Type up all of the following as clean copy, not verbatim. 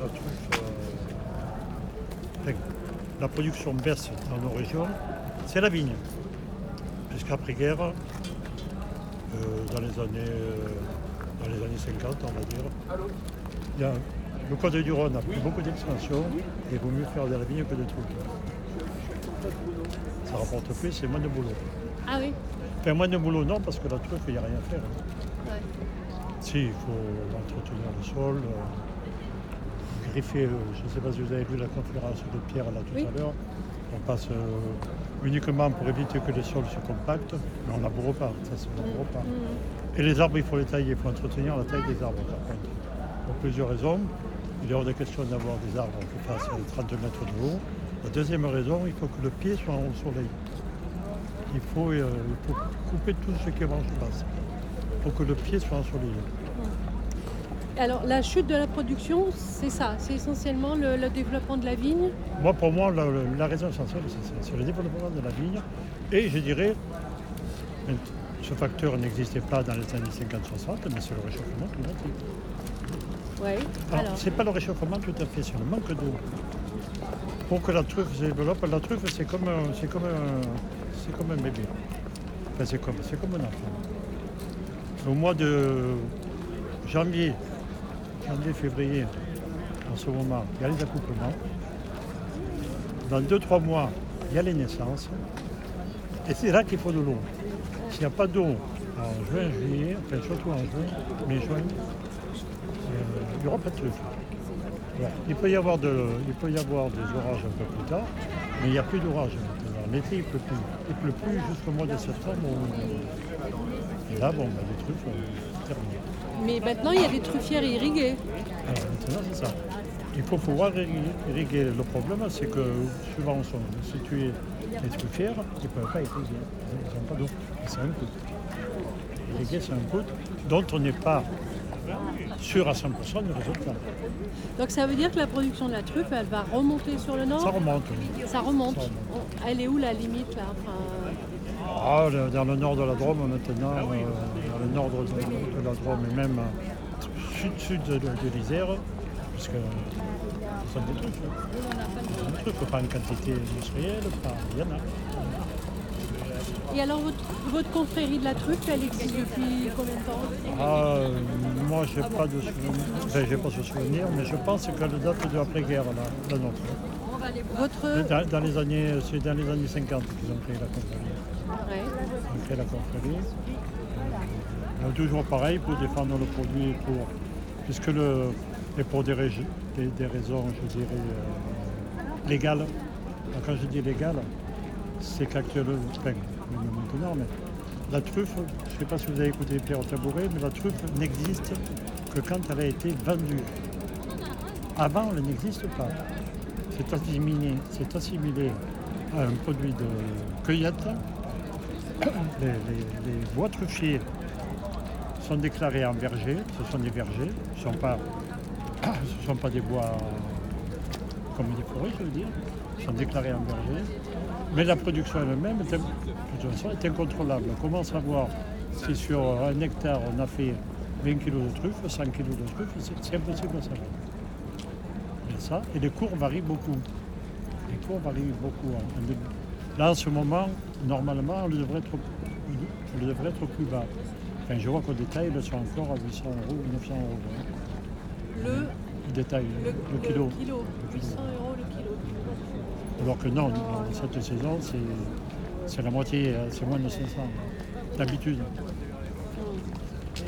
la truffe, la production baisse dans nos régions, c'est la vigne. Puisqu'après-guerre, dans les années 50, on va dire, le Côte du Rhône a pris beaucoup d'expansion et il vaut mieux faire de la vigne que de truffe. Ça rapporte plus, c'est moins de boulot. Ah oui. Enfin, moins de boulot, non, parce que la truffe, il n'y a rien à faire. Ouais. Si, il faut entretenir le sol, griffer. Je ne sais pas si vous avez vu la configuration de pierre là tout à l'heure. On passe uniquement pour éviter que les sols se compactent, mais on ne laboure pas, ça se laboure pas. Et les arbres, il faut les tailler, il faut entretenir la taille des arbres par contre. Pour plusieurs raisons. Il est hors de question d'avoir des arbres qui fassent 30 mètres de haut. La deuxième raison, il faut que le pied soit au soleil. Il faut couper tout ce qui est branche basse pour que le pied soit ensoleillé. Alors la chute de la production, c'est ça, c'est essentiellement le développement de la vigne. Pour moi, la raison essentielle, c'est ça, c'est le développement de la vigne. Et je dirais, ce facteur n'existait pas dans les années 50-60, mais c'est le réchauffement climatique. Oui. Alors, c'est pas le réchauffement tout à fait, c'est le manque d'eau. Pour que la truffe se développe, la truffe c'est comme un bébé. Enfin, c'est comme un enfant. Au mois de janvier, février, en ce moment, il y a les accouplements. Dans 2-3 mois, il y a les naissances. Et c'est là qu'il faut de l'eau. S'il n'y a pas d'eau en juin, juillet, enfin surtout en juin, mai-juin, il n'y aura pas de truffe. Voilà. Il peut y avoir des orages un peu plus tard, mais il n'y a plus d'orage maintenant. L'été, il ne pleut plus. Il ne pleut plus jusqu'au mois de septembre. Et là, les truffes, c'est terminé. Mais maintenant, il y a des truffières irriguées. Alors, maintenant, c'est ça. Il faut pouvoir irriguer. Le problème, c'est que souvent, sont situés les truffières, ils ne peuvent pas irriguer. Ils n'ont pas d'eau. C'est un coût. Irriguer, c'est un coût dont on n'est pas sûr à 100% du résultat. Donc ça veut dire que la production de la truffe, elle va remonter sur le nord? Ça remonte, oui. Ça remonte. Elle est où la limite là? Dans le nord de la Drôme maintenant, dans le nord de la Drôme et même sud de l'Isère, puisque ce sont des truffes. Des truffes, pas en quantité industrielle, il y en a. Et alors votre confrérie de la truffe, elle existe depuis combien de temps? Moi, j'ai pas de souvenir. Enfin, j'ai pas ce souvenir, mais je pense qu'elle date de l'après-guerre, la nôtre. Dans les années 50 qu'ils ont créé la confrérie. Ouais. Ils ont créé la confrérie. Toujours pareil pour défendre le produit, puisque et pour des raisons, je dirais, légales. Alors, quand je dis légales, c'est qu'actuellement, maintenant, mais la truffe, je ne sais pas si vous avez écouté Pierre Tabouret, mais la truffe n'existe que quand elle a été vendue. Avant, elle n'existe pas. C'est assimilé à un produit de cueillette. Les bois truffiers sont déclarés en verger, ce sont des vergers, ce ne sont pas des bois comme des forêts, je veux dire, ils sont déclarés en verger. Mais la production elle-même est incontrôlable. Comment savoir si sur un hectare on a fait 20 kg de truffes, 100 kg de truffes, c'est impossible à savoir. Et les cours varient beaucoup. Là, en ce moment, normalement, on devrait être plus bas. Enfin, je vois qu'au détail, ils sont encore à 800 €, 900 €. Le détail, le kilo. 800 € le kilo. Alors que non, cette saison, c'est la moitié, c'est moins de 500 d'habitude.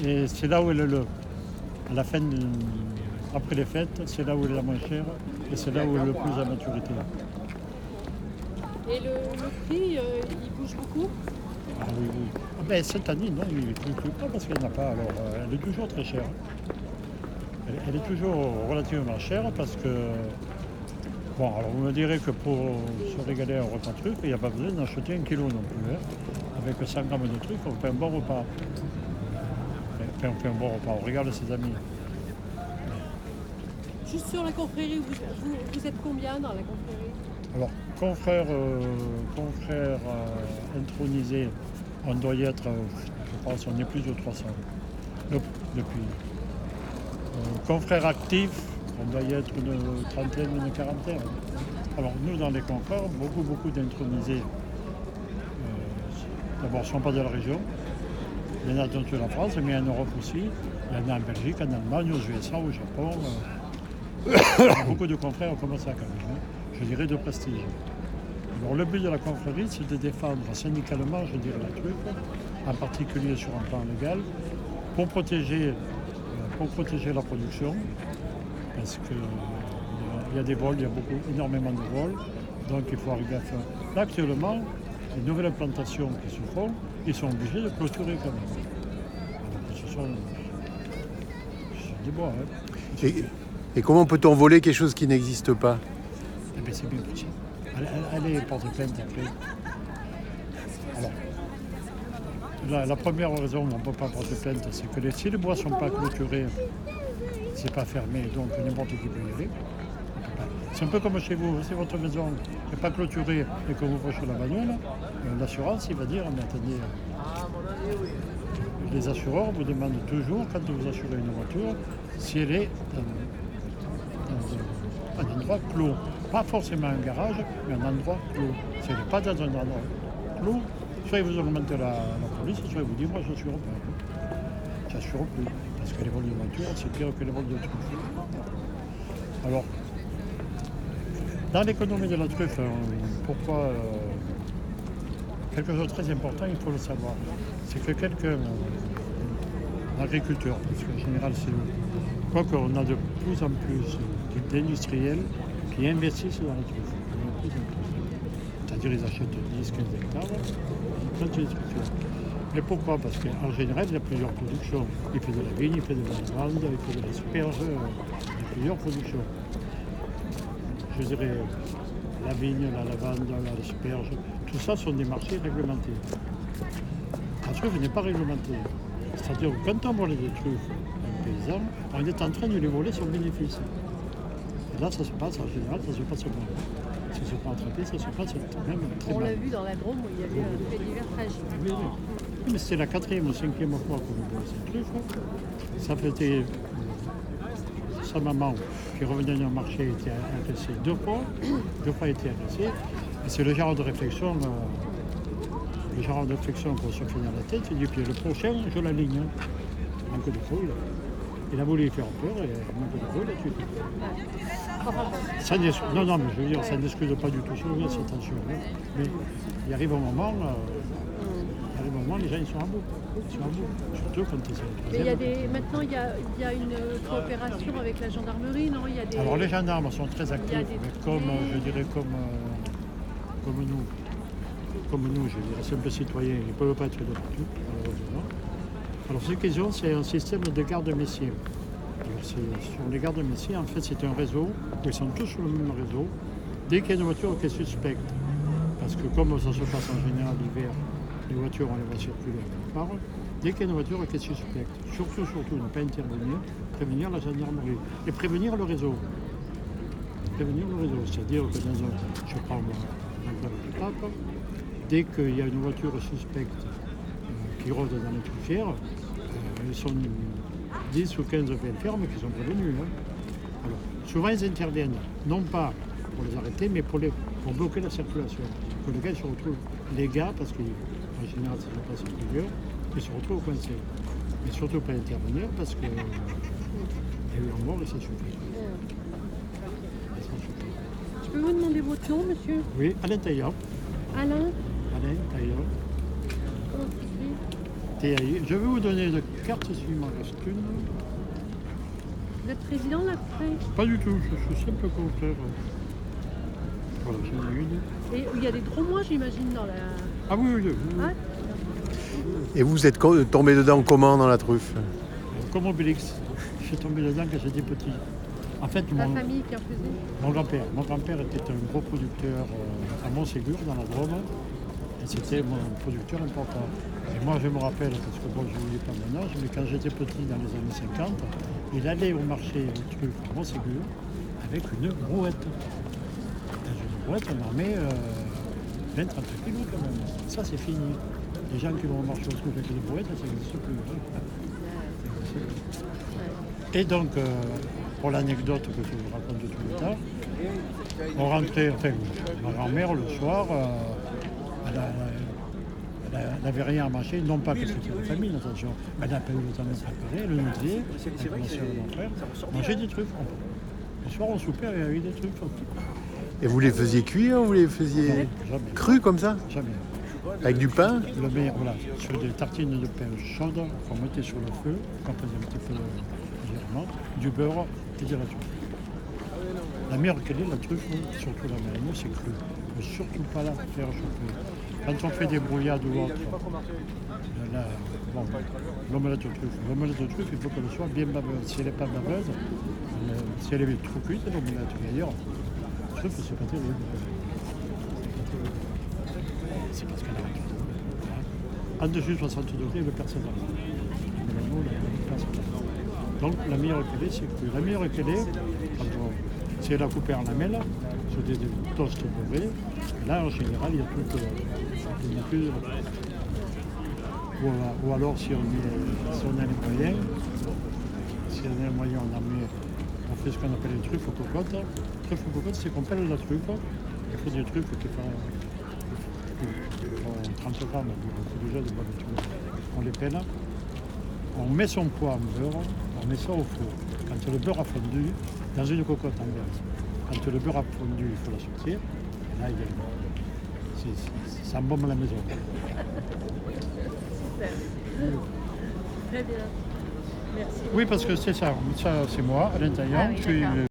Et c'est là où elle est à la fin, après les fêtes, c'est là où elle est la moins chère et c'est là où elle est le plus à maturité. Et le prix, il bouge beaucoup? Ah oui. Cette année, non, il ne bouge pas parce qu'elle n'a pas. Alors, elle est toujours très chère. Elle est toujours relativement chère parce que. Bon, alors vous me direz que pour se régaler à un repas de truffe, il n'y a pas besoin d'acheter 1 kilo non plus. Avec 100 grammes de truffe, on fait un bon repas. Enfin, on fait un bon repas, on regarde ses amis. Juste sur la confrérie, vous êtes combien dans la confrérie? Alors, confrères intronisés, on doit y être, je pense, on est plus de 300 depuis. Confrères actifs, On doit y être une trentaine, une quarantaine. Alors nous, dans les confrères, beaucoup d'intronisés. D'abord, ne sont pas de la région. Il y en a dans toute la France, mais en Europe aussi. Il y en a en Belgique, en Allemagne, aux USA, au Japon. Beaucoup de confrères comme ça quand même, hein. Je dirais de prestige. Alors le but de la confrérie, c'est de défendre syndicalement, je dirais, la truffe, en particulier sur un plan légal, pour protéger la production, parce qu'il y a des vols, il y a énormément de vols, donc il faut arriver à faire. Là actuellement, les nouvelles plantations qui se font, ils sont obligés de clôturer quand même. Alors que ce sont des bois. Hein. Et comment peut-on voler quelque chose qui n'existe pas? Eh bien, c'est bien possible. Allez porter plainte après. Alors, la première raison où on ne peut pas porter plainte, c'est que si les bois ne sont pas clôturés, c'est pas fermé, donc n'importe qui peut y aller. C'est un peu comme chez vous, si votre maison n'est pas clôturée et que vous faites la bagnole, l'assurance, il va dire, mais attendez, les assureurs vous demandent toujours, quand vous assurez une voiture, si elle est dans un endroit clos. Pas forcément un garage, mais un endroit clos. Si elle n'est pas dans un endroit clos, soit vous augmentez la police, soit vous dites, moi je n'assure pas. Je n'assure plus, parce que les vols de voiture, c'est pire que les vols de truffe. Alors, dans l'économie de la truffe, pourquoi quelque chose de très important, il faut le savoir, c'est que quelqu'un, l'agriculteur, parce qu'en général c'est quoi qu'on a de plus en plus d'industriels qui investissent dans la truffe. C'est-à-dire ils achètent 10, 15 hectares, plein de structures. Mais pourquoi? Parce qu'en général, il y a plusieurs productions. Il fait de la vigne, il fait de la lavande, il fait de l'asperge, il y a plusieurs productions. Je dirais la vigne, la lavande, l'asperge, tout ça sont des marchés réglementés. La truffe n'est pas réglementée. C'est-à-dire que quand on vole des truffes un paysan, on est en train de lui voler son bénéfice. Et là, ça se passe, en général, ça se passe mal. Si se fait attraper, ça se passe même très On mal. l'a vu dans la Drôme où il y avait un fait divers tragique. Oui, oui. Mais c'est la 4e ou 5e fois qu'on voit cette truffe. Ça faisait sa maman qui revenait d'un marché était agressée 2 fois. 2 fois été agressée. Et c'est le genre de réflexion qu'on se fait dans la tête. Il dit, puis le prochain, je l'aligne. Manque de peau, il a voulu lui faire peur et manque de peau, il a tué. Non, mais je veux dire, ça n'excuse pas du tout ça, c'est attention. Mais il arrive un moment, les gens ils sont à bout. Surtout quand ils sont. Mais maintenant il y a une coopération avec la gendarmerie, non? Alors les gendarmes sont très actifs, mais comme nous, je dirais, simples citoyens, ils ne peuvent pas être de partout, malheureusement. Alors ce qu'ils ont, c'est un système de garde-messiers. Sur les gardes-messiers, en fait, c'est un réseau, ils sont tous sur le même réseau. Dès qu'il y a une voiture qui est suspecte, parce que comme ça se passe en général l'hiver, les voitures, on les voit circuler à part. Dès qu'il y a une voiture qui est suspecte, surtout, ne pas intervenir, prévenir la gendarmerie et prévenir le réseau. C'est-à-dire que je prends l'emploi de l'étape, dès qu'il y a une voiture suspecte qui rôde dans les truffières, ils sont 10 ou 15 fermes qui sont prévenus. Hein. Alors, souvent, ils interviennent, non pas pour les arrêter, mais pour bloquer la circulation. Que le gars se retrouve, les gars, parce qu'en général, ça se passe plusieurs, ils se retrouvent coincés. Mais surtout pas intervenir, parce que il y a eu un mort et ça suffit. Je peux vous demander votre nom, monsieur? Oui, Alain Taillard. Alain Taillard. Comment s'écrit? TAI. Je vais vous donner une carte s'il m'en reste une. Vous êtes président là après? Pas du tout, je suis simple confrère. Voilà, j'en ai une. Et il y a des dromois, j'imagine, dans la... Ah oui. Ah, Et vous êtes tombé dedans comment dans la truffe? Comme Obélix. Je suis tombé dedans quand j'étais petit. En fait, la famille qui en faisait? Mon grand-père était un gros producteur à Montségur, dans la Drôme. Et c'était mon producteur important. Et moi, je me rappelle, parce que bon, je ne voulais pas mon âge, mais quand j'étais petit, dans les années 50, il allait au marché aux truffes à Montségur avec une brouette. Dans une brouette, on en met 20-30 kilos quand même. Ça, c'est fini. Les gens qui vont au marché aux truffes avec une brouette, ça n'existe plus. Hein. Et donc, pour l'anecdote que je vous raconte tout le temps, on rentrait, enfin, ma grand-mère le soir, elle n'avait rien à manger, non pas que c'était la famille, attention, mais elle n'a pas eu le temps de préparer, le nutrir, avec ma soeur et mon frère, manger des trucs. Le soir, on soupait avec des trucs. Et vous les faisiez cuire ou vous les faisiez Non, jamais. crus comme ça? Jamais. Avec du pain? Le meilleur, voilà, sur des tartines de pain chaudes qu'on mettait sur le feu, qu'on faisait un petit peu légèrement, du beurre et de la truffe. La meilleure quelle est la truffe, surtout la marine, c'est cru. Il ne faut surtout pas la faire chauffer. Quand on fait des brouillades ou autre, l'omelette de truffe. L'omelette de truffe, il faut qu'elle soit bien baveuse. Si elle n'est pas baveuse, si elle est trop cuite, l'omelette, d'ailleurs, la truffe, c'est pas terrible. C'est parce qu'elle a en dessus de 60 degrés, le personnel. Donc la meilleure qu'elle est, c'est que la meilleure qu'elle est, si elle a coupé en lamelles, sur des toasts dorés, là en général il y a tout l'habitude. Ou alors si on a les moyens, on fait ce qu'on appelle une truffe aux cocottes. Truffe aux cocottes, c'est qu'on pèle la truffe, il faut des truffes qui font 30 grammes, déjà de bonne truffe. On les pèle, on met son poids en beurre, on met ça au four. Quand le beurre a fondu, dans une cocotte en gaz, quand le beurre a fondu, il faut la sortir. Et là, ça embaume la maison. Très bien. Merci. Oui, parce que c'est ça c'est moi à l'intérieur. Ah oui, Je suis d'accord.